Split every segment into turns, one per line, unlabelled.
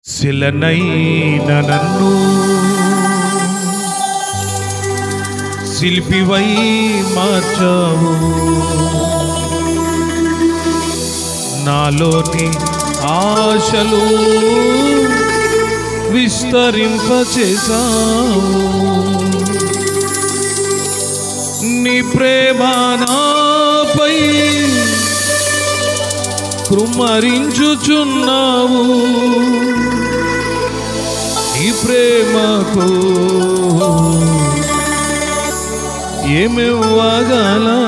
శిలనైన నన్ను శిల్పివై మార్చావు, నాలోని ఆశలు విస్తరింపచేసావు. నీ ప్రేమ నాపై కృమ్మరించుచున్నావు, నీ ప్రేమకు ఏమివ్వగలను?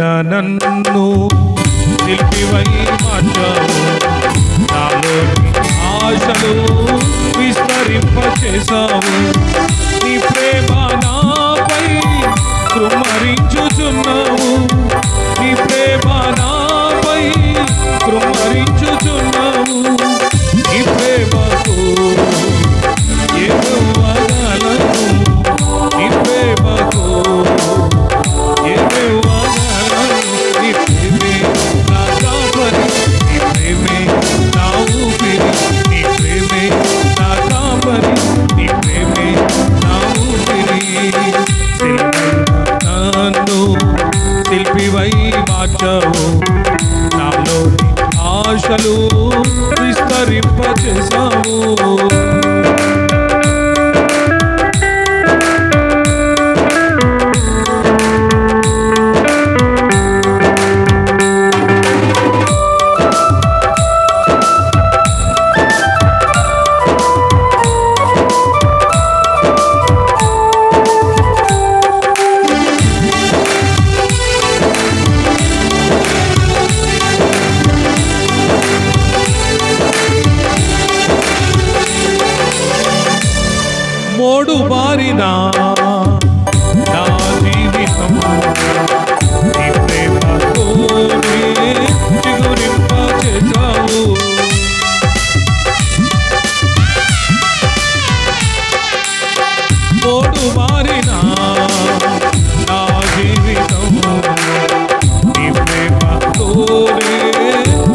నన్ను శిల్పివై మార్చావు, నాలోని ఆశలు విస్తరింపచేసావు. నీ ప్రేమ నాపై కృమ్మరించుచున్నావు, నీ ప్రేమ నాపై కృమ్మరించుచున్నావు. నీ ప్రేమకు ఏమివ్వగలను? నీ ప్రేమకు శిల్పివై మార్చావు, నాలోని ఆశలు విస్తరింపచేసావు. మోడు బారిన నా జీవితం నీ ప్రేమతోనే చిగురింపచేసావు. మోడు బారిన నా జీవితం నీ ప్రేమతోనే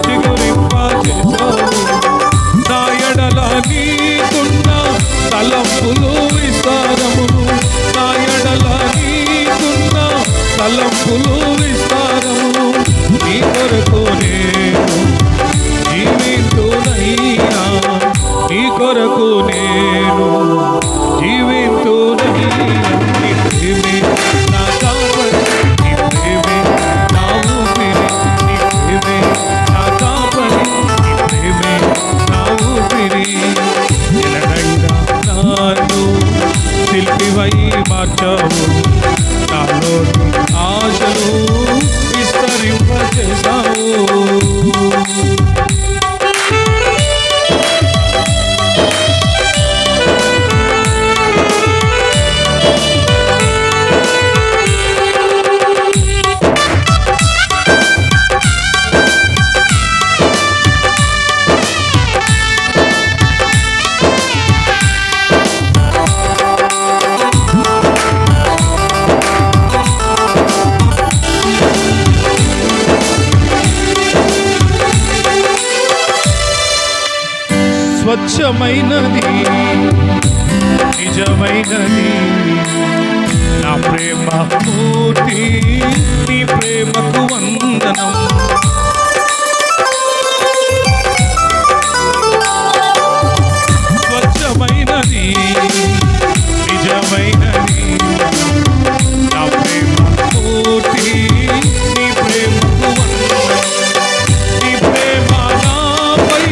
చిగురింపచేసావు. నా ఎడల నీకున్న తలంపులు విస్తారములు, నా ఎడల నీకున్న తలంపులు విస్తారములు. నీ కొరకు నేను జీవింతునయ్యా, నీ కొరకు నేను జీవింతునయ్యా. నీ ప్రేమే నా కాపరి, నీ ప్రేమే నా ఊపిరి, నీ ప్రేమే నా కాపరి, నీ ప్రేమే నా ఊపిరి. నన్ను శిల్పివై మార్చావు, నాలోని ఆశలు విస్తరింపచేసావు. స్వచ్ఛమైనది నిజమైనది నా ప్రేమ మూర్తి, నీ ప్రేమకు వందనం. స్వచ్ఛమైనది నిజమైనది నా ప్రేమ మూర్తి, నీ ప్రేమకు వందనం. నీ ప్రేమ నాపై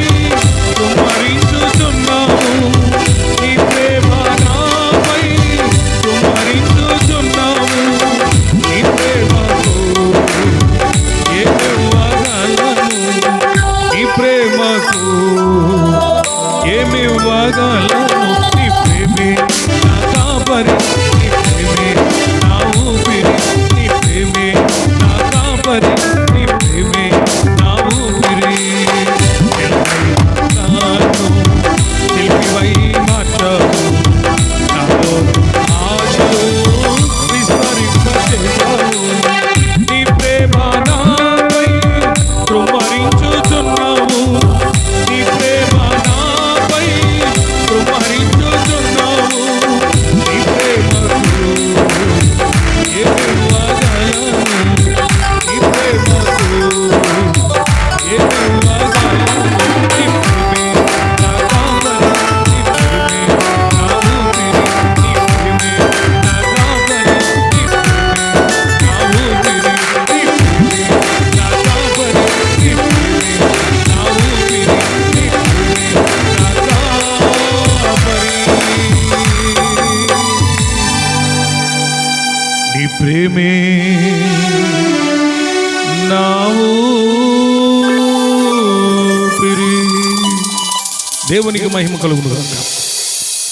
కుమ్మరించుచున్నావు, నీ ప్రేమ నాపై కుమ్మరించుచున్నావు. నీ ప్రేమకు ప్రేమే నా ఊపిరి. దేవునికి మహిమ కలుగును గాక.